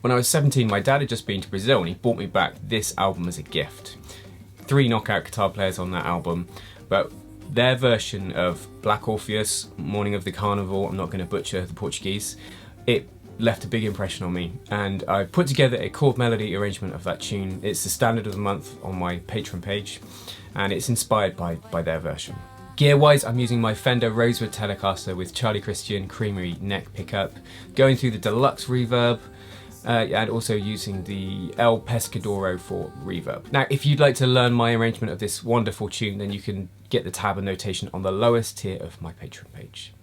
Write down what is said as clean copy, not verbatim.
When I was 17, my dad had just been to Brazil and he bought me back this album as a gift. 3 knockout guitar players on that album, but their version of Black Orpheus, Morning of the Carnival, I'm not going to butcher the Portuguese, it left a big impression on me, and I put together a chord melody arrangement of that tune. It's the standard of the month on my Patreon page, and it's inspired by their version. Gear-wise, I'm using my Fender Rosewood Telecaster with Charlie Christian Creamery neck pickup, going through the deluxe reverb, and also using the El Pescadoro for reverb. Now, if you'd like to learn my arrangement of this wonderful tune, then you can get the tab and notation on the lowest tier of my Patreon page.